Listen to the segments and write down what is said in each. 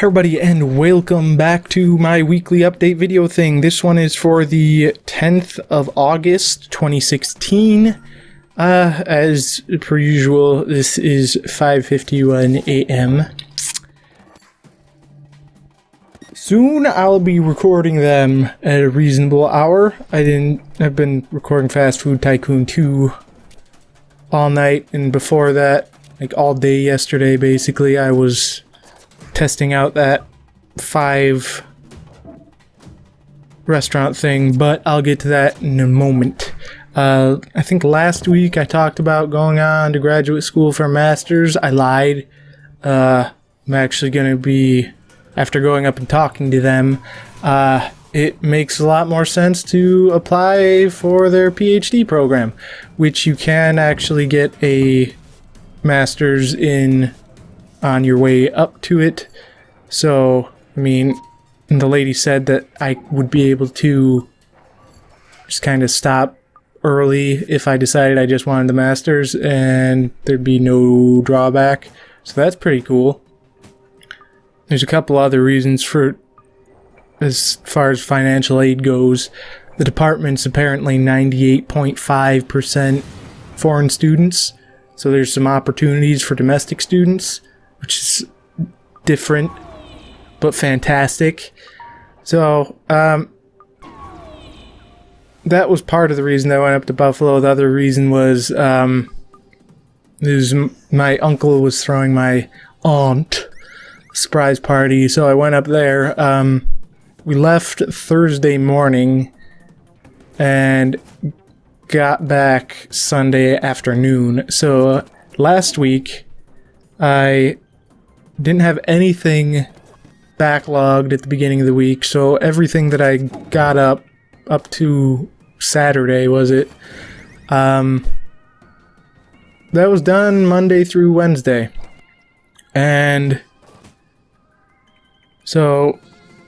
Everybody, and welcome back to my weekly update video thing. This one is for the 10th of August 2016. As per usual, this is 5:51 a.m. Soon I'll be recording them at a reasonable hour. I've been recording Food Tycoon 2 all night, and before that, like all day yesterday, basically, I was testing out that 5 restaurant thing, but I'll get to that in a moment. I think last week I talked about going on to graduate school for a master's. I lied. I'm actually going to be, after going up and talking to them, it makes a lot more sense to apply for their PhD program, which you can actually get a master's in on your way up to it. So, I mean, the lady said that I would be able to just kind of stop early if I decided I just wanted the master's, and there'd be no drawback. So that's pretty cool. There's a couple other reasons for, as far as financial aid goes. The department's apparently 98.5% foreign students, so there's some opportunities for domestic students, which is different but fantastic. So that was part of the reason I went up to Buffalo. The other reason was my uncle was throwing my aunt a surprise party, so I went up there. We left Thursday morning and got back Sunday afternoon. So last week I didn't have anything backlogged at the beginning of the week, so everything that I got up to Saturday, was it? That was done Monday through Wednesday. And so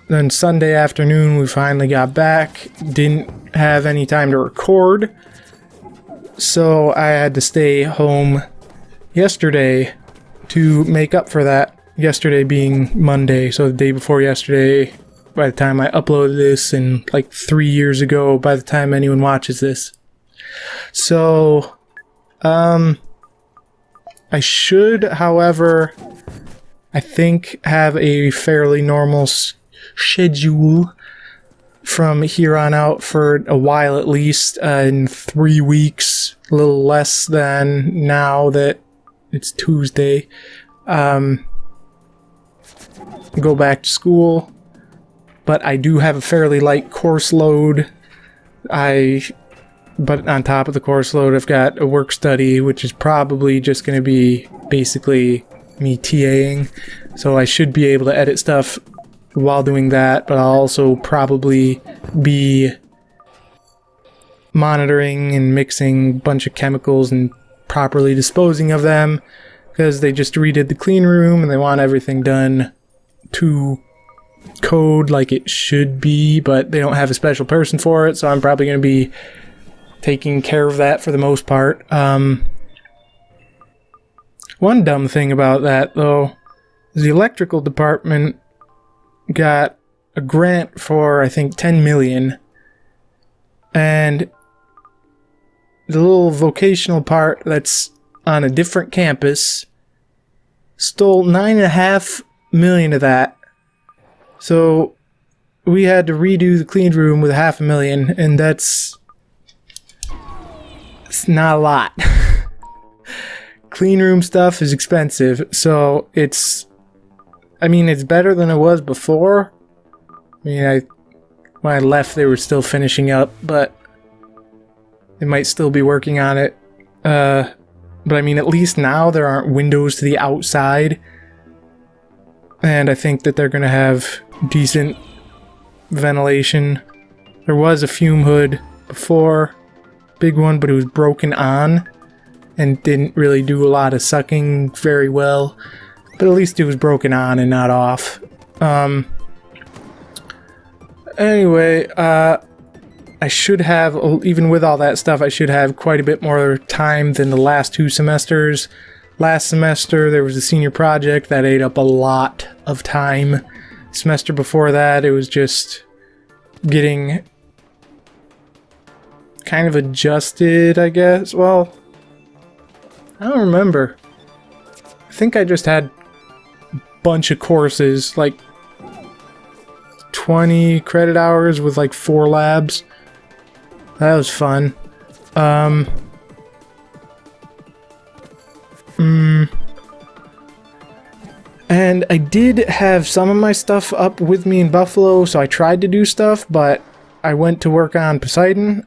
then Sunday afternoon we finally got back. Didn't have any time to record, so I had to stay home yesterday to make up for that. Yesterday being Monday, so the day before yesterday, by the time I uploaded this, and like 3 years ago by the time anyone watches this. So, I should, however, I think have a fairly normal schedule from here on out for a while at least, in 3 weeks, a little less than now that it's Tuesday. Go back to school, but I do have a fairly light course load. But on top of the course load, I've got a work study, which is probably just going to be basically me TAing. So I should be able to edit stuff while doing that, but I'll also probably be monitoring and mixing a bunch of chemicals and properly disposing of them, because they just redid the clean room and they want everything done to code like it should be, but they don't have a special person for it, so I'm probably going to be taking care of that for the most part. One dumb thing about that, though, is the electrical department got a grant for, I think, 10 million, and the little vocational part that's on a different campus stole 9.5 million of that. So we had to redo the clean room with 500,000, and it's not a lot. Clean room stuff is expensive, so it's better than it was before. When I left they were still finishing up, but they might still be working on it. But at least now there aren't windows to the outside. And I think that they're going to have decent ventilation. There was a fume hood before, big one, but it was broken on and didn't really do a lot of sucking very well. But at least it was broken on and not off. Anyway, I should have, even with all that stuff, I should have quite a bit more time than the last 2 semesters. last semester there was a senior project that ate up a lot of time. Semester before that, it was just getting kind of adjusted, I guess. Well, I don't remember. I think I just had a bunch of courses, like 20 credit hours with like 4 labs. That was fun. And I did have some of my stuff up with me in Buffalo, so I tried to do stuff, but I went to work on Poseidon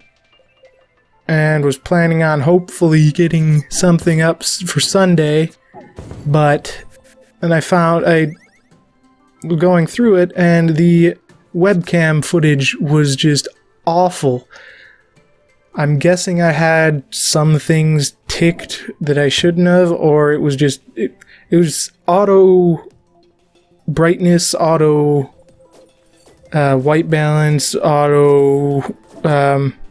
and was planning on hopefully getting something up for Sunday, but then I found I was going through it and the webcam footage was just awful. I'm guessing I had some things ticked that I shouldn't have, or it was just it was auto brightness, auto white balance, auto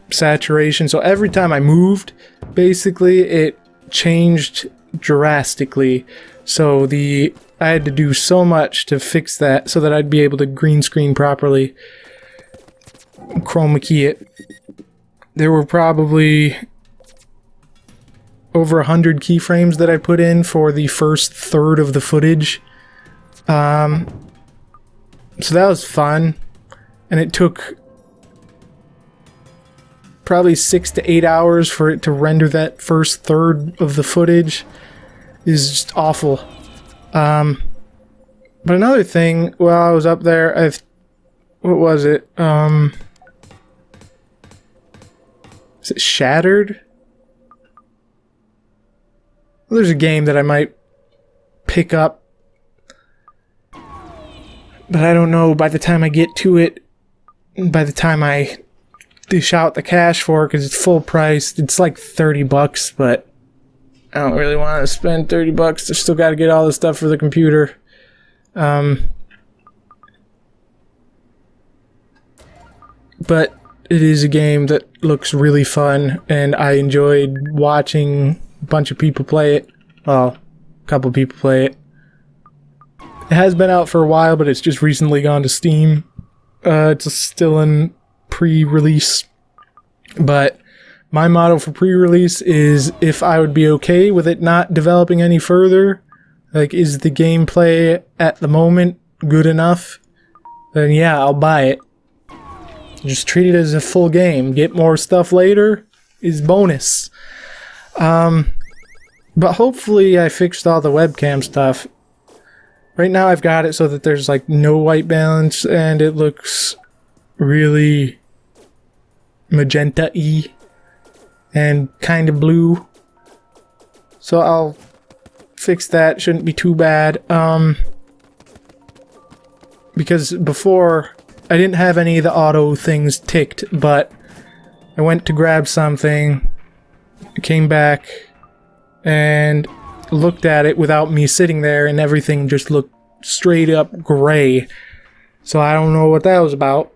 saturation. So every time I moved, basically it changed drastically. So I had to do so much to fix that so that I'd be able to green screen properly, chroma key it. There were probably over 100 keyframes that I put in for the first third of the footage. So that was fun. And it took probably 6 to 8 hours for it to render that first third of the footage. Is just awful. But another thing, while I was up there, what was it? Is it Shattered? Well, there's a game that I might pick up, but I don't know by the time I get to it, by the time I dish out the cash for it, because it's full price. It's like $30, but I don't really want to spend $30. I still got to get all the stuff for the computer. But it is a game that looks really fun, and I enjoyed watching a bunch of people play it. Well, a couple people play it. It has been out for a while, but it's just recently gone to Steam. It's still in pre-release. But my motto for pre-release is if I would be okay with it not developing any further, like, is the gameplay at the moment good enough? Then yeah, I'll buy it. Just treat it as a full game. Get more stuff later is bonus. But hopefully I fixed all the webcam stuff. Right now I've got it so that there's like no white balance and it looks really magenta-y and kind of blue. So I'll fix that. Shouldn't be too bad. Because before I didn't have any of the auto things ticked, but I went to grab something, came back, and looked at it without me sitting there, and everything just looked straight up gray. So I don't know what that was about.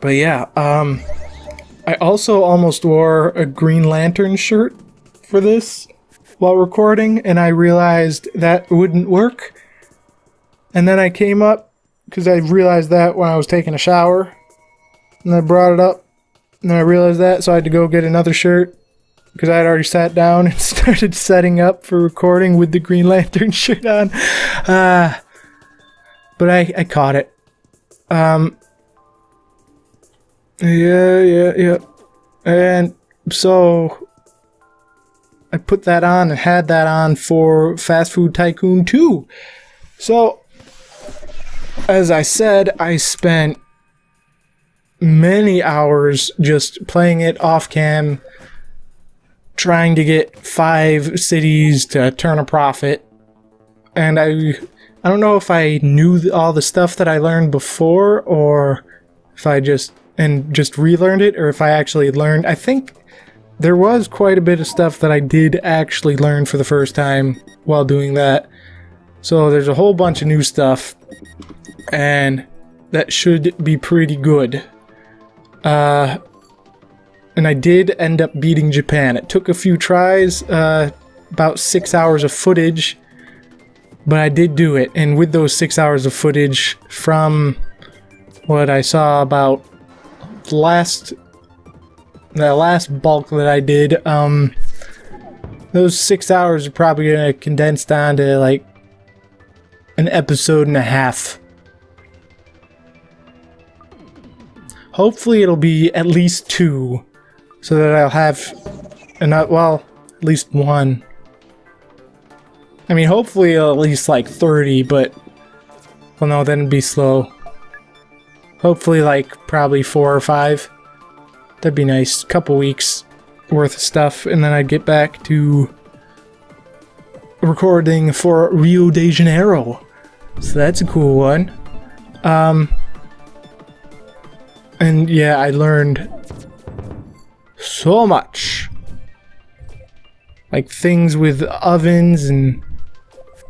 But yeah, I also almost wore a Green Lantern shirt for this while recording, and I realized that wouldn't work. And then I came up, because I realized that when I was taking a shower, and I brought it up, and then I realized that, so I had to go get another shirt, because I had already sat down and started setting up for recording with the Green Lantern shirt on. But I caught it. Yeah. And so I put that on and had that on for Food Tycoon 2. So, as I said, I spent many hours just playing it off cam, trying to get 5 cities to turn a profit. And I don't know if I knew all the stuff that I learned before, or if I just relearned it, or if I actually learned. I think there was quite a bit of stuff that I did actually learn for the first time while doing that. So there's a whole bunch of new stuff, and that should be pretty good. And I did end up beating Japan. It took a few tries. about 6 hours of footage, but I did do it. And with those 6 hours of footage from what I saw about the last bulk that I did, those 6 hours are probably going to condense down to like an episode and a half. Hopefully it'll be at least 2, so that I'll have well, at least 1. I mean, hopefully at least like 30, but well, no, then it'd be slow. Hopefully like probably 4 or 5. That'd be nice. Couple weeks worth of stuff, and then I'd get back to recording for Rio de Janeiro. So that's a cool one. And yeah, I learned so much. Like things with ovens and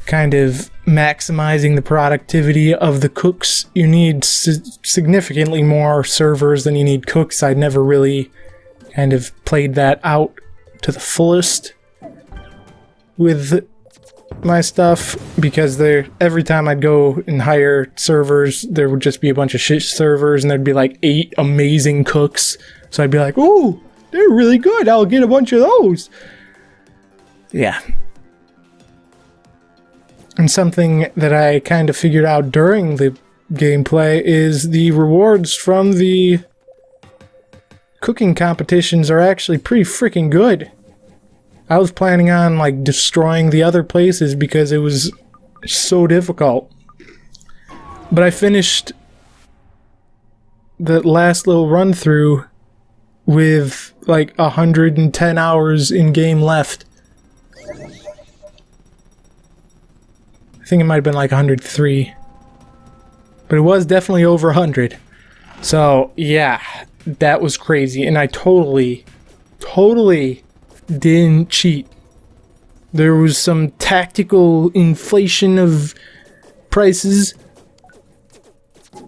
kind of maximizing the productivity of the cooks. You need significantly more servers than you need cooks. I'd never really kind of played that out to the fullest with my stuff, because every time I'd go and hire servers, there would just be a bunch of shit servers and there'd be like 8 amazing cooks. So I'd be like, "Ooh, they're really good. I'll get a bunch of those." Yeah. And something that I kind of figured out during the gameplay is the rewards from the cooking competitions are actually pretty freaking good. I was planning on like destroying the other places because it was so difficult. But I finished the last little run through with like 110 hours in game left. I think it might have been like 103. But it was definitely over 100. So yeah, that was crazy. And I totally didn't cheat. There was some tactical inflation of prices,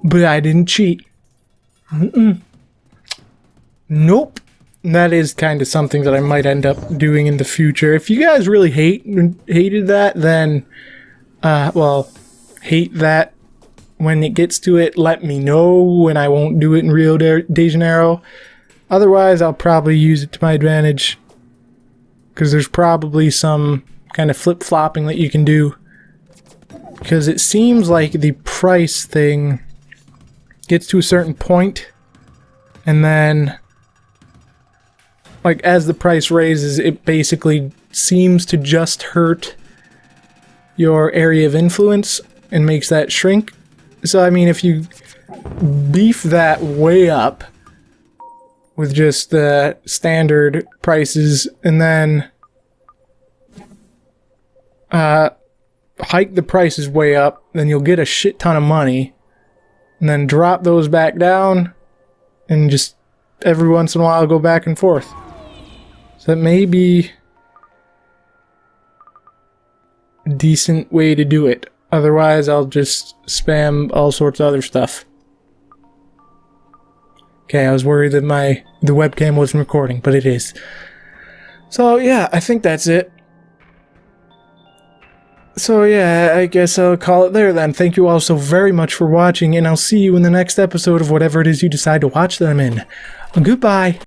but I didn't cheat. Nope. That is kind of something that I might end up doing in the future. If you guys really hated that, then hate that when it gets to it, let me know, and I won't do it in Rio de Janeiro. Otherwise, I'll probably use it to my advantage, because there's probably some kind of flip-flopping that you can do. Because it seems like the price thing gets to a certain point, and then, like, as the price raises, it basically seems to just hurt your area of influence and makes that shrink. So, I mean, if you beef that way up with just the standard prices, and then hike the prices way up, then you'll get a shit ton of money, and then drop those back down, and just every once in a while go back and forth. So that may be a decent way to do it. Otherwise, I'll just spam all sorts of other stuff. Okay, I was worried that the webcam wasn't recording, but it is. So yeah, I think that's it. So yeah, I guess I'll call it there then. Thank you all so very much for watching, and I'll see you in the next episode of whatever it is you decide to watch them in. Goodbye!